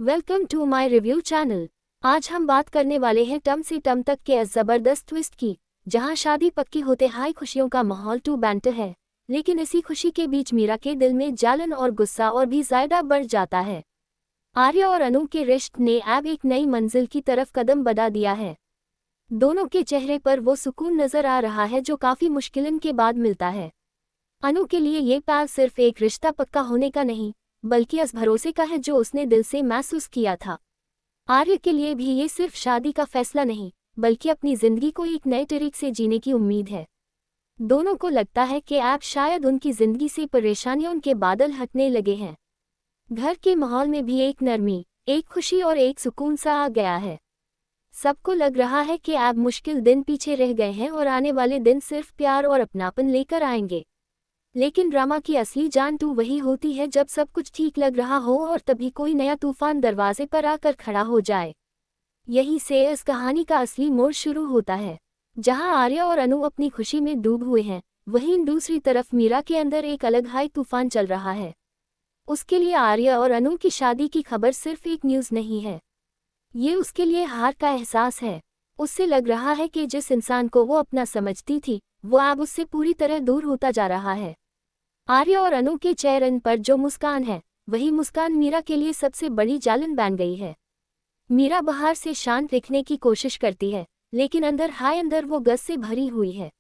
Welcome to my review channel. आज हम बात करने वाले हैं टम से टम तक के इस जबरदस्त ट्विस्ट की, जहां शादी पक्की होते हाई खुशियों का माहौल टू बैंटर है, लेकिन इसी खुशी के बीच मीरा के दिल में जलन और गुस्सा और भी ज्यादा बढ़ जाता है। आर्या और अनु के रिश्ते ने अब एक नई मंजिल की तरफ कदम बढ़ा दिया है। दोनों के चेहरे पर वो सुकून नजर आ रहा है जो काफी मुश्किलन के बाद मिलता है। अनु के लिए ये प्यार सिर्फ एक रिश्ता पक्का होने का नहीं, बल्कि इस भरोसे का है जो उसने दिल से महसूस किया था। आर्य के लिए भी ये सिर्फ शादी का फैसला नहीं, बल्कि अपनी जिंदगी को एक नए तरीके से जीने की उम्मीद है। दोनों को लगता है कि अब शायद उनकी जिंदगी से परेशानियों के बादल हटने लगे हैं। घर के माहौल में भी एक नरमी, एक खुशी और एक सुकून सा आ गया है। सबको लग रहा है कि अब मुश्किल दिन पीछे रह गए हैं और आने वाले दिन सिर्फ प्यार और अपनापन लेकर आएंगे। लेकिन ड्रामा की असली जान तो वही होती है जब सब कुछ ठीक लग रहा हो और तभी कोई नया तूफान दरवाजे पर आकर खड़ा हो जाए। यहीं से इस कहानी का असली मोड़ शुरू होता है। जहां आर्या और अनु अपनी खुशी में डूब हुए हैं, वहीं दूसरी तरफ मीरा के अंदर एक अलग हाई तूफान चल रहा है। उसके लिए आर्या और अनु की शादी की खबर सिर्फ एक न्यूज़ नहीं है, ये उसके लिए हार का एहसास है। उससे लग रहा है कि जिस इंसान को वो अपना समझती थी, वो अब उससे पूरी तरह दूर होता जा रहा है। आर्या और अनु के चेहरे पर जो मुस्कान है, वही मुस्कान मीरा के लिए सबसे बड़ी जलन बन गई है। मीरा बाहर से शांत दिखने की कोशिश करती है, लेकिन अंदर वो गस से भरी हुई है।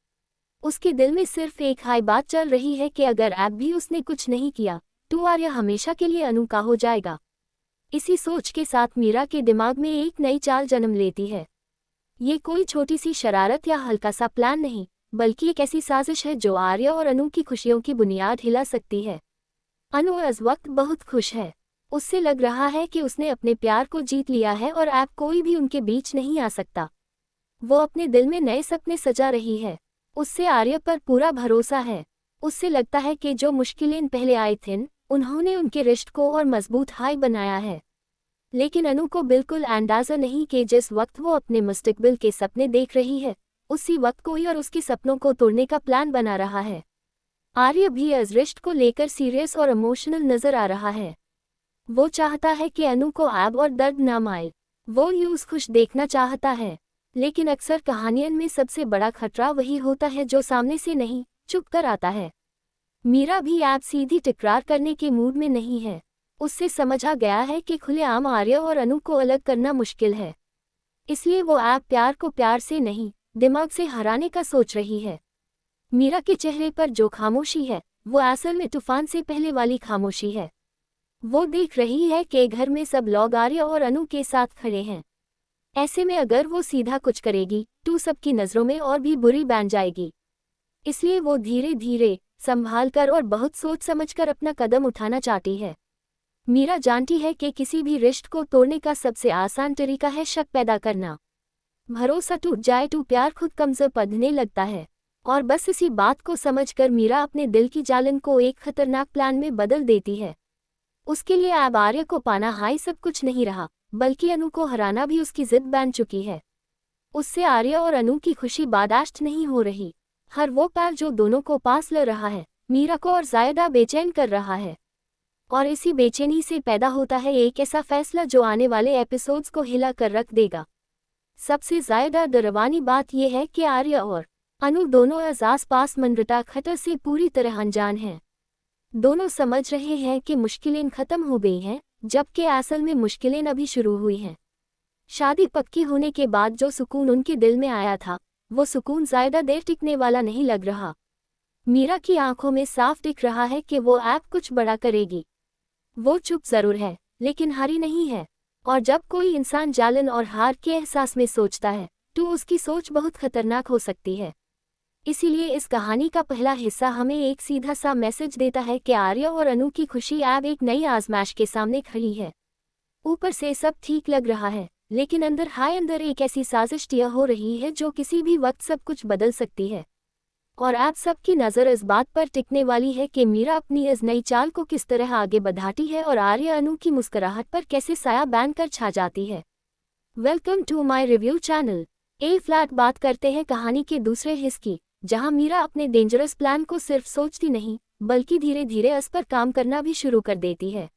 उसके दिल में सिर्फ एक हाई बात चल रही है कि अगर अब भी उसने कुछ नहीं किया, तो आर्या हमेशा के लिए अनु का हो जाएगा। इसी सोच के साथ मीरा के दिमाग में एक नई चाल जन्म लेती है। ये कोई छोटी सी शरारत या हल्का सा प्लान नहीं, बल्कि एक ऐसी साजिश है जो आर्या और अनु की खुशियों की बुनियाद हिला सकती है। अनु इस वक्त बहुत खुश है। उससे लग रहा है कि उसने अपने प्यार को जीत लिया है और अब कोई भी उनके बीच नहीं आ सकता। वो अपने दिल में नए सपने सजा रही है। उससे आर्या पर पूरा भरोसा है। उससे लगता है कि जो मुश्किलें पहले आई थीं, उन्होंने उनके रिश्ते को और मजबूत हाई बनाया है। लेकिन अनु को बिल्कुल अंदाजा नहीं कि जिस वक्त वो अपने मुस्तकबिल के सपने देख रही है, उसी वक्त कोई और उसके सपनों को तोड़ने का प्लान बना रहा है। आर्य भी इस रिश्ते को लेकर सीरियस और इमोशनल नजर आ रहा है। वो चाहता है कि अनु को ऐब और दर्द ना आए। वो यूं खुश देखना चाहता है। लेकिन अक्सर कहानियों में सबसे बड़ा खतरा वही होता है जो सामने से नहीं, छुप कर आता है। मीरा भी ऐब सीधी टकरार करने के मूड में नहीं है। उससे समझा गया है कि खुलेआम आर्य और अनु को अलग करना मुश्किल है। इसलिए वो ऐब प्यार को प्यार से नहीं, दिमाग से हराने का सोच रही है। मीरा के चेहरे पर जो खामोशी है, वो असल में तूफान से पहले वाली खामोशी है। वो देख रही है कि घर में सब लोग आर्या और अनु के साथ खड़े हैं। ऐसे में अगर वो सीधा कुछ करेगी, तो सबकी नज़रों में और भी बुरी बन जाएगी। इसलिए वो धीरे धीरे, संभाल कर और बहुत सोच समझकर अपना कदम उठाना चाहती है। मीरा जानती है कि किसी भी रिश्ते को तोड़ने का सबसे आसान तरीका है शक पैदा करना। भरोसा टूट जाए तो प्यार खुद कमजोर पड़ने लगता है। और बस इसी बात को समझकर मीरा अपने दिल की जालन को एक खतरनाक प्लान में बदल देती है। उसके लिए अब आर्य को पाना हाई सब कुछ नहीं रहा, बल्कि अनु को हराना भी उसकी जिद बन चुकी है। उससे आर्य और अनु की खुशी बर्दाश्त नहीं हो रही। हर वो पल जो दोनों को पास ले रहा है, मीरा को और ज्यादा बेचैन कर रहा है। और इसी बेचैनी से पैदा होता है एक ऐसा फैसला जो आने वाले एपिसोड्स को हिला कर रख देगा। सबसे ज्यादा डरावनी बात यह है कि आर्य और अनु दोनों आस-पास मंडराता खतरे से पूरी तरह अनजान हैं। दोनों समझ रहे हैं कि मुश्किलें खत्म हो गई हैं, जबकि असल में मुश्किलें अभी शुरू हुई हैं। शादी पक्की होने के बाद जो सुकून उनके दिल में आया था, वो सुकून ज्यादा देर टिकने वाला नहीं लग रहा। मीरा की आंखों में साफ दिख रहा है कि वो अब कुछ बड़ा करेगी। वो चुप जरूर है, लेकिन हारी नहीं है। और जब कोई इंसान जलन और हार के एहसास में सोचता है, तो उसकी सोच बहुत खतरनाक हो सकती है। इसीलिए इस कहानी का पहला हिस्सा हमें एक सीधा सा मैसेज देता है कि आर्या और अनु की खुशी अब एक नई आजमाइश के सामने खड़ी है। ऊपर से सब ठीक लग रहा है, लेकिन अंदर एक ऐसी साजिश तय हो रही है जो किसी भी वक्त सब कुछ बदल सकती है। और अब सबकी नज़र इस बात पर टिकने वाली है कि मीरा अपनी इस नई चाल को किस तरह आगे बढ़ाती है और आर्या अनु की मुस्कुराहट पर कैसे साया बांध कर छा जाती है। Welcome to my review channel. ए फ्लैट बात करते हैं कहानी के दूसरे हिस्से की, जहां मीरा अपने डेंजरस प्लान को सिर्फ सोचती नहीं, बल्कि धीरे धीरे इस पर काम करना भी शुरू कर देती है।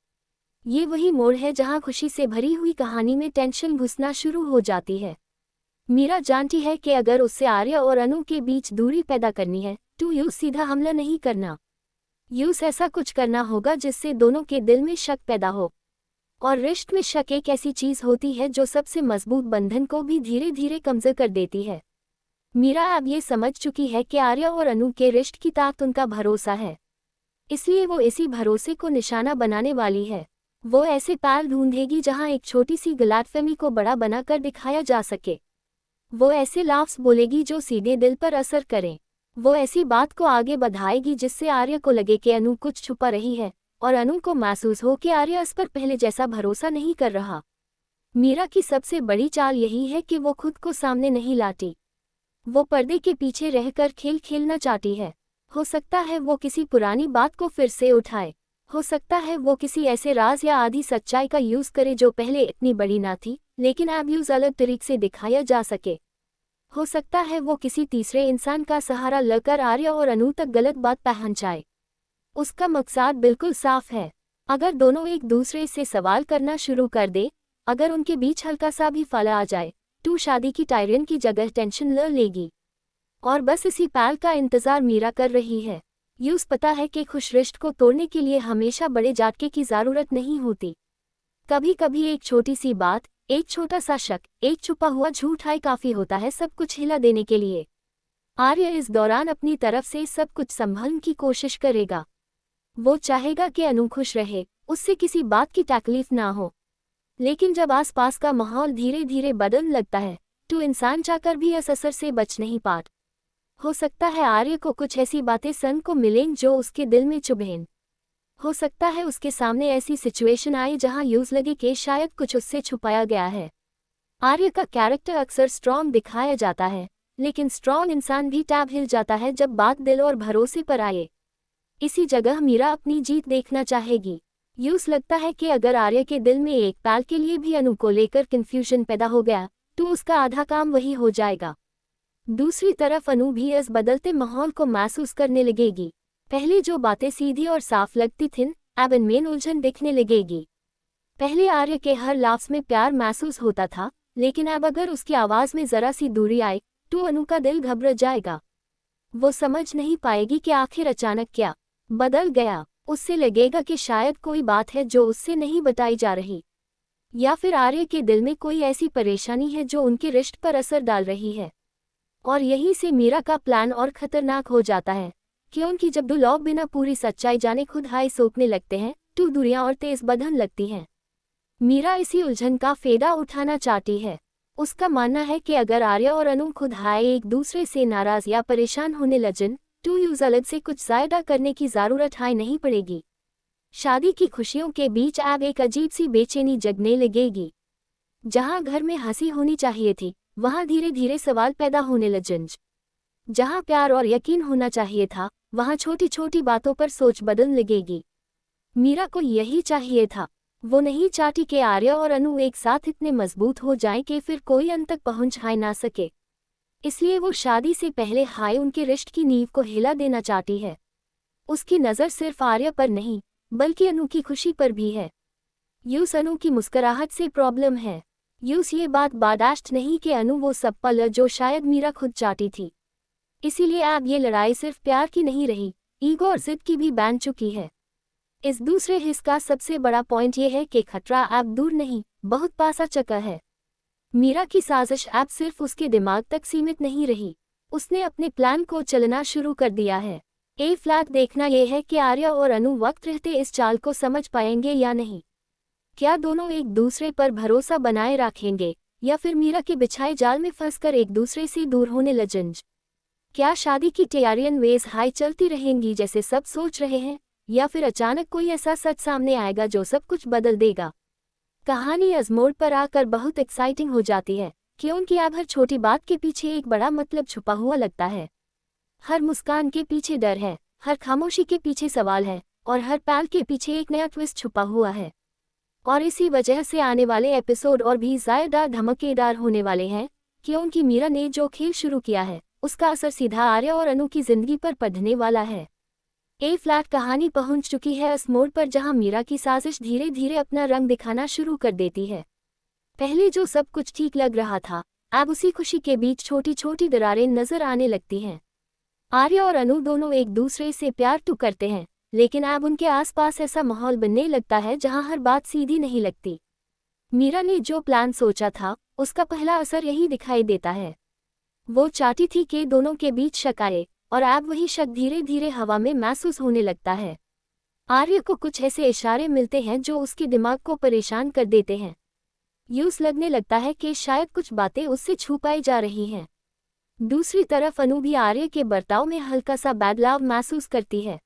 ये वही मोड़ है जहां खुशी से भरी हुई कहानी में टेंशन घुसना शुरू हो जाती है। मीरा जानती है कि अगर उससे आर्य और अनु के बीच दूरी पैदा करनी है तो यूं सीधा हमला नहीं करना। यूं ऐसा कुछ करना होगा जिससे दोनों के दिल में शक पैदा हो। और रिश्ते में शक एक ऐसी चीज होती है जो सबसे मजबूत बंधन को भी धीरे धीरे कमजोर कर देती है। मीरा अब ये समझ चुकी है कि आर्य और अनु के रिश्ते की ताकत उनका भरोसा है, इसलिए वो इसी भरोसे को निशाना बनाने वाली है। वो ऐसे पाल ढूंढेगी जहां एक छोटी सी गलतफहमी को बड़ा बनाकर दिखाया जा सके। वो ऐसे लफ्ज़ बोलेगी जो सीधे दिल पर असर करें। वो ऐसी बात को आगे बढ़ाएगी जिससे आर्य को लगे कि अनु कुछ छुपा रही है और अनु को महसूस हो कि आर्य उस पर पहले जैसा भरोसा नहीं कर रहा। मीरा की सबसे बड़ी चाल यही है कि वो खुद को सामने नहीं लाती। वो पर्दे के पीछे रहकर खेल खेलना चाहती है। हो सकता है वो किसी पुरानी बात को फिर से उठाए, हो सकता है वो किसी ऐसे राज या आधी सच्चाई का यूज करे जो पहले इतनी बड़ी ना थी लेकिन अब यूज अलग तरीके से दिखाया जा सके। हो सकता है वो किसी तीसरे इंसान का सहारा लेकर आर्य और अनु तक गलत बात पहुंचाए। उसका मकसद बिल्कुल साफ है। अगर दोनों एक दूसरे से सवाल करना शुरू कर दे, अगर उनके बीच हल्का सा भी फला आ जाए तो शादी की टायरन की जगह टेंशन ले लेगी। और बस इसी पल का इंतजार मीरा कर रही है। यूस पता है कि खुश रिश्ते को तोड़ने के लिए हमेशा बड़े झटके की जरूरत नहीं होती। कभी कभी एक छोटी सी बात, एक छोटा सा शक, एक छुपा हुआ झूठ ही काफी होता है सब कुछ हिला देने के लिए। आर्य इस दौरान अपनी तरफ से सब कुछ संभालने की कोशिश करेगा। वो चाहेगा कि अनु खुश रहे, उससे किसी बात की तकलीफ ना हो। लेकिन जब आसपास का माहौल धीरे धीरे बदलने लगता है तो इंसान चाहकर भी इस असर से बच नहीं पाता। हो सकता है आर्य को कुछ ऐसी बातें सन को मिलें जो उसके दिल में चुभें। हो सकता है उसके सामने ऐसी सिचुएशन आए जहां यूज लगे कि शायद कुछ उससे छुपाया गया है। आर्य का कैरेक्टर अक्सर स्ट्रॉन्ग दिखाया जाता है, लेकिन स्ट्रॉन्ग इंसान भी टैब हिल जाता है जब बात दिल और भरोसे पर आए। इसी जगह मीरा अपनी जीत देखना चाहेगी। यूस लगता है कि अगर आर्य के दिल में एक पल के लिए भी अनु को लेकर कंफ्यूजन पैदा हो गया तो उसका आधा काम वही हो जाएगा। दूसरी तरफ अनु भी इस बदलते माहौल को महसूस करने लगेगी। पहले जो बातें सीधी और साफ लगती थीं, अब इनमें उलझन दिखने लगेगी। पहले आर्य के हर लफ्ज़ में प्यार महसूस होता था, लेकिन अब अगर उसकी आवाज़ में ज़रा सी दूरी आए तो अनु का दिल घबरा जाएगा। वो समझ नहीं पाएगी कि आखिर अचानक क्या बदल गया। उससे लगेगा कि शायद कोई बात है जो उससे नहीं बताई जा रही, या फिर आर्य के दिल में कोई ऐसी परेशानी है जो उनके रिश्ते पर असर डाल रही है। और यहीं से मीरा का प्लान और खतरनाक हो जाता है, क्योंकि जब दो लोग बिना पूरी सच्चाई जाने खुद हाय सोचने लगते हैं तो दूरियां और तेज बंधन लगती हैं। मीरा इसी उलझन का फायदा उठाना चाहती है। उसका मानना है कि अगर आर्य और अनु खुद हाय एक दूसरे से नाराज या परेशान होने लगन तो यूज अलग से कुछ ज़्यादा करने की ज़रूरत हाय नहीं पड़ेगी। शादी की खुशियों के बीच अब एक अजीब सी बेचैनी जगने लगेगी। जहां घर में हंसी होनी चाहिए थी वहां धीरे धीरे सवाल पैदा होने लगन। जहां प्यार और यकीन होना चाहिए था वहां छोटी छोटी बातों पर सोच बदलने लगेगी। मीरा को यही चाहिए था। वो नहीं चाहती कि आर्य और अनु एक साथ इतने मजबूत हो जाएं कि फिर कोई अंत तक पहुंच हाय ना सके। इसलिए वो शादी से पहले हाय उनके रिश्ते की नींव को हिला देना चाहती है। उसकी नज़र सिर्फ आर्य पर नहीं बल्कि अनु की खुशी पर भी है। यूस अनु की मुस्कुराहट से प्रॉब्लम है। यूस ये बात बर्दाश्त नहीं कि अनु वो सब पल जो शायद मीरा खुद चाहती थी। इसीलिए अब ये लड़ाई सिर्फ प्यार की नहीं रही, ईगो और जिद की भी बन चुकी है। इस दूसरे हिस्से का सबसे बड़ा पॉइंट ये है कि खतरा अब दूर नहीं बहुत पास आ चुका है। मीरा की साजिश अब सिर्फ उसके दिमाग तक सीमित नहीं रही, उसने अपने प्लान को चलना शुरू कर दिया है। ए फ्लैग देखना यह है कि आर्य और अनु वक्त रहते इस चाल को समझ पाएंगे या नहीं। क्या दोनों एक दूसरे पर भरोसा बनाए रखेंगे या फिर मीरा के बिछाए जाल में फंसकर एक दूसरे से दूर होने लगेंगे। क्या शादी की तैयारियां वेज हाई चलती रहेंगी जैसे सब सोच रहे हैं, या फिर अचानक कोई ऐसा सच सामने आएगा जो सब कुछ बदल देगा। कहानी इस मोड़ पर आकर बहुत एक्साइटिंग हो जाती है, क्योंकि अब हर छोटी बात के पीछे एक बड़ा मतलब छुपा हुआ लगता है। हर मुस्कान के पीछे डर है, हर खामोशी के पीछे सवाल है और हर पल के पीछे एक नया ट्विस्ट छुपा हुआ है। और इसी वजह से आने वाले एपिसोड और भी ज़्यादा धमाकेदार होने वाले हैं, क्योंकि मीरा ने जो खेल शुरू किया है उसका असर सीधा आर्य और अनु की जिंदगी पर पड़ने वाला है। ए फ्लैट कहानी पहुंच चुकी है उस मोड़ पर जहां मीरा की साजिश धीरे धीरे अपना रंग दिखाना शुरू कर देती है। पहले जो सब कुछ ठीक लग रहा था, अब उसी खुशी के बीच छोटी छोटी दरारें नजर आने लगती हैं। आर्य और अनु दोनों एक दूसरे से प्यार तो करते हैं, लेकिन अब उनके आसपास ऐसा माहौल बनने लगता है जहां हर बात सीधी नहीं लगती। मीरा ने जो प्लान सोचा था, उसका पहला असर यही दिखाई देता है। वो चाहती थी कि दोनों के बीच शक आए, और अब वही शक धीरे धीरे हवा में महसूस होने लगता है। आर्य को कुछ ऐसे इशारे मिलते हैं जो उसके दिमाग को परेशान कर देते हैं। यूं लगने लगता है कि शायद कुछ बातें उससे छुपाई जा रही हैं। दूसरी तरफ अनु भी आर्य के बर्ताव में हल्का सा बदलाव महसूस करती है।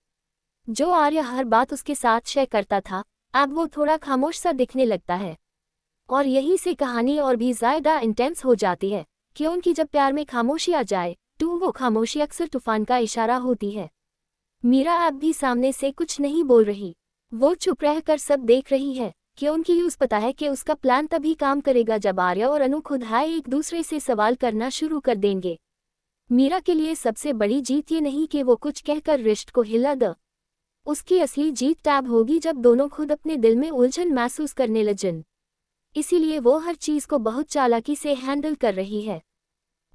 जो आर्य हर बात उसके साथ शेयर करता था, अब वो थोड़ा खामोश सा दिखने लगता है। और यहीं से कहानी और भी ज़्यादा इंटेंस हो जाती है, क्योंकि जब प्यार में खामोशी आ जाए तो वो खामोशी अक्सर तूफान का इशारा होती है। मीरा अब भी सामने से कुछ नहीं बोल रही। वो चुप रहकर सब देख रही है, क्योंकि उसे पता है कि उसका प्लान तभी काम करेगा जब आर्य और अनु खुद एक दूसरे से सवाल करना शुरू कर देंगे। मीरा के लिए सबसे बड़ी जीत ये नहीं कि वो कुछ कहकर रिश्ते को हिला दे। उसकी असली जीत तब होगी जब दोनों खुद अपने दिल में उलझन महसूस करने लगें। इसीलिए वो हर चीज़ को बहुत चालाकी से हैंडल कर रही है।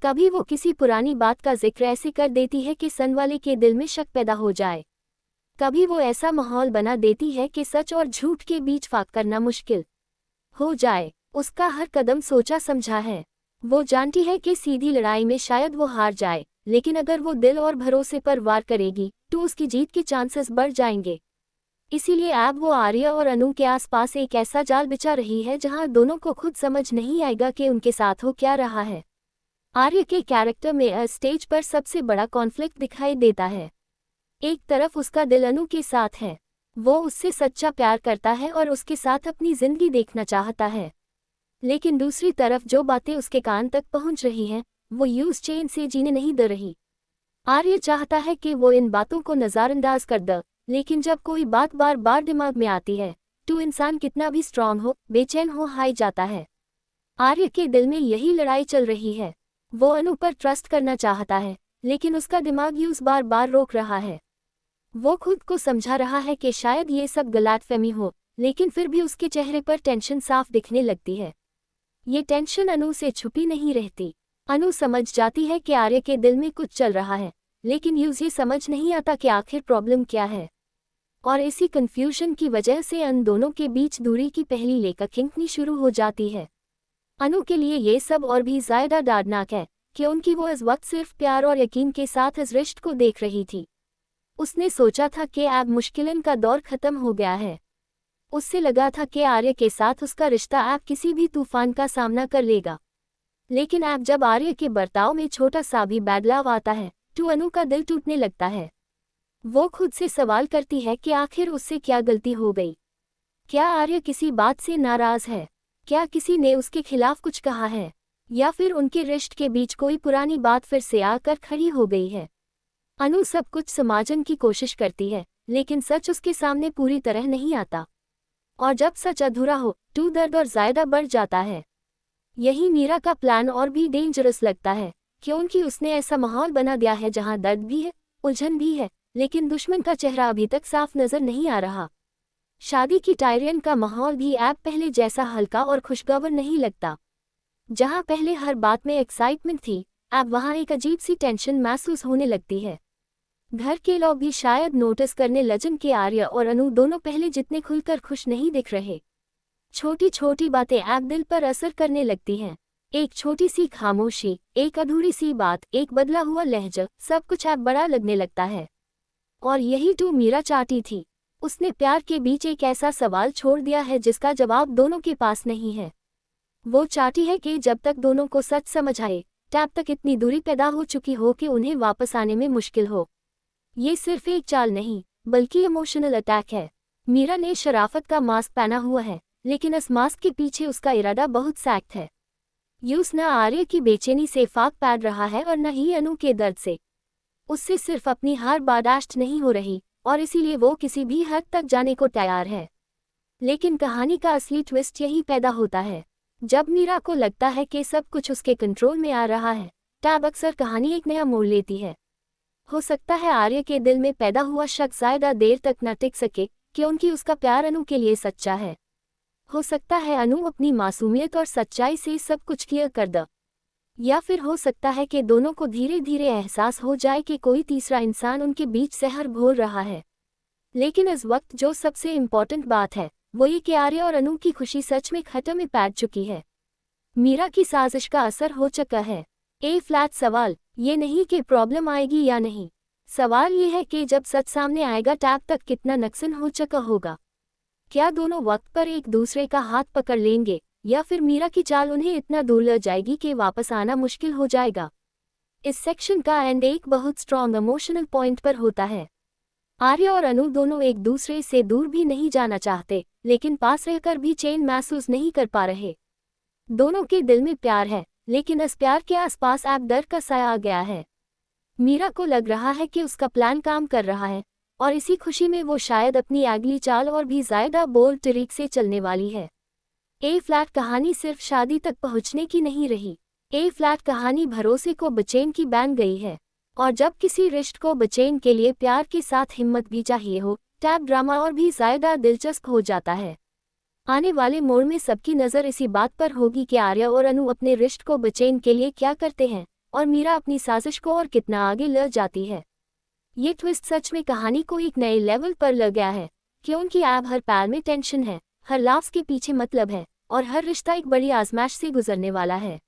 कभी वो किसी पुरानी बात का जिक्र ऐसे कर देती है कि सुनने वाले के दिल में शक पैदा हो जाए। कभी वो ऐसा माहौल बना देती है कि सच और झूठ के बीच फाक करना मुश्किल हो जाए। उसका हर कदम सोचा समझा है। वो जानती है कि सीधी लड़ाई में शायद वो हार जाए, लेकिन अगर वो दिल और भरोसे पर वार करेगी तो उसकी जीत के चांसेस बढ़ जाएंगे। इसीलिए अब वो आर्य और अनु के आसपास एक ऐसा जाल बिछा रही है जहां दोनों को खुद समझ नहीं आएगा कि उनके साथ हो क्या रहा है। आर्य के कैरेक्टर में स्टेज पर सबसे बड़ा कॉन्फ्लिक्ट दिखाई देता है। एक तरफ उसका दिल अनु के साथ है, वो उससे सच्चा प्यार करता है और उसके साथ अपनी जिंदगी देखना चाहता है। लेकिन दूसरी तरफ जो बातें उसके कान तक पहुंच रही हैं, वो यूं चैन से जीने नहीं दे रही। आर्य चाहता है कि वो इन बातों को नज़रअंदाज कर दे, लेकिन जब कोई बात बार बार दिमाग में आती है तो इंसान कितना भी स्ट्रांग हो, बेचैन हो हार जाता है। आर्य के दिल में यही लड़ाई चल रही है। वो अनु पर ट्रस्ट करना चाहता है, लेकिन उसका दिमाग यूं बार बार रोक रहा है। वो खुद को समझा रहा है कि शायद ये सब गलतफहमी हो, लेकिन फिर भी उसके चेहरे पर टेंशन साफ दिखने लगती है। ये टेंशन अनु से छुपी नहीं रहती। अनु समझ जाती है कि आर्य के दिल में कुछ चल रहा है, लेकिन ये समझ नहीं आता कि आखिर प्रॉब्लम क्या है। और इसी कंफ्यूजन की वजह से उन दोनों के बीच दूरी की पहली लेकर खिंचनी शुरू हो जाती है। अनु के लिए ये सब और भी ज़्यादा दर्दनाक है, क्योंकि वो इस वक्त सिर्फ प्यार और यकीन के साथ इस रिश्ते को देख रही थी। उसने सोचा था कि अब मुश्किलन का दौर खत्म हो गया है। उससे लगा था कि आर्य के साथ उसका रिश्ता अब किसी भी तूफान का सामना कर लेगा। लेकिन अब जब आर्य के बर्ताव में छोटा सा भी बदलाव आता है तो अनु का दिल टूटने लगता है। वो खुद से सवाल करती है कि आखिर उससे क्या गलती हो गई। क्या आर्य किसी बात से नाराज है? क्या किसी ने उसके खिलाफ कुछ कहा है, या फिर उनके रिश्ते के बीच कोई पुरानी बात फिर से आकर खड़ी हो गई है? अनु सब कुछ समझने की कोशिश करती है, लेकिन सच उसके सामने पूरी तरह नहीं आता। और जब सच अधूरा हो तो दर्द और ज़्यादा बढ़ जाता है। यही मीरा का प्लान और भी डेंजरस लगता है, क्योंकि उसने ऐसा माहौल बना दिया है जहां दर्द भी है, उलझन भी है, लेकिन दुश्मन का चेहरा अभी तक साफ नजर नहीं आ रहा। शादी की टायरियन का माहौल भी अब पहले जैसा हल्का और खुशगवार नहीं लगता। जहां पहले हर बात में एक्साइटमेंट थी, अब वहां एक अजीब सी टेंशन महसूस होने लगती है। घर के लोग भी शायद नोटिस करने लगें कि आर्य और अनु दोनों पहले जितने खुलकर खुश नहीं दिख रहे। छोटी छोटी बातें अब दिल पर असर करने लगती हैं। एक छोटी सी खामोशी, एक अधूरी सी बात, एक बदला हुआ लहजा, सब कुछ अब बड़ा लगने लगता है। और यही तो मीरा चाहती थी। उसने प्यार के बीच एक ऐसा सवाल छोड़ दिया है जिसका जवाब दोनों के पास नहीं है। वो चाहती है कि जब तक दोनों को सच समझ आए, तब तक इतनी दूरी पैदा हो चुकी हो कि उन्हें वापस आने में मुश्किल हो। ये सिर्फ एक चाल नहीं, बल्कि इमोशनल अटैक है। मीरा ने शराफत का मास्क पहना हुआ है, लेकिन इस मास्क के पीछे उसका इरादा बहुत सख्त है। यूस न आर्य की बेचैनी से फाक पैर रहा है और न ही अनु के दर्द से। उससे सिर्फ अपनी हार बर्दाश्त नहीं हो रही, और इसीलिए वो किसी भी हद तक जाने को तैयार है। लेकिन कहानी का असली ट्विस्ट यही पैदा होता है। जब मीरा को लगता है कि सब कुछ उसके कंट्रोल में आ रहा है, तब अक्सर कहानी एक नया मोड़ लेती है। हो सकता है आर्य के दिल में पैदा हुआ शक ज्यादा देर तक न टिक सके क्योंकि उसका प्यार अनु के लिए सच्चा है। हो सकता है अनु अपनी मासूमियत और सच्चाई से सब कुछ क्लियर कर दे, या फिर हो सकता है कि दोनों को धीरे धीरे एहसास हो जाए कि कोई तीसरा इंसान उनके बीच जहर घोल रहा है। लेकिन इस वक्त जो सबसे इम्पोर्टेंट बात है वो ये कि आर्य और अनु की खुशी सच में खत्म में पैठ चुकी है। मीरा की साजिश का असर हो चुका है। ए फ्लैट सवाल ये नहीं कि प्रॉब्लम आएगी या नहीं, सवाल ये है कि जब सच सामने आएगा टैब तक कितना नुकसान हो चुका होगा। क्या दोनों वक्त पर एक दूसरे का हाथ पकड़ लेंगे या फिर मीरा की चाल उन्हें इतना दूर ले जाएगी कि वापस आना मुश्किल हो जाएगा। इस सेक्शन का एंड एक बहुत स्ट्रॉन्ग इमोशनल पॉइंट पर होता है। आर्य और अनु दोनों एक दूसरे से दूर भी नहीं जाना चाहते लेकिन पास रहकर भी चैन महसूस नहीं कर पा रहे। दोनों के दिल में प्यार है लेकिन इस प्यार के आसपास अब डर का साया आ गया है। मीरा को लग रहा है कि उसका प्लान काम कर रहा है और इसी खुशी में वो शायद अपनी अगली चाल और भी ज्यादा बोल्ड तरीके से चलने वाली है। ए फ्लैट कहानी सिर्फ शादी तक पहुंचने की नहीं रही। ए फ्लैट कहानी भरोसे को बचैन की बन गई है, और जब किसी रिश्ते को बचैन के लिए प्यार के साथ हिम्मत भी चाहिए हो टैब ड्रामा और भी ज्यादा दिलचस्प हो जाता है। आने वाले मोड़ में सबकी नज़र इसी बात पर होगी कि आर्य और अनु अपने रिश्ते को बचैन के लिए क्या करते हैं और मीरा अपनी साजिश को और कितना आगे ले जाती है। ये ट्विस्ट सच में कहानी को एक नए लेवल पर ले गया है क्योंकि अब हर पैर में टेंशन है, हर लाफ्स के पीछे मतलब है और हर रिश्ता एक बड़ी आजमाइश से गुजरने वाला है।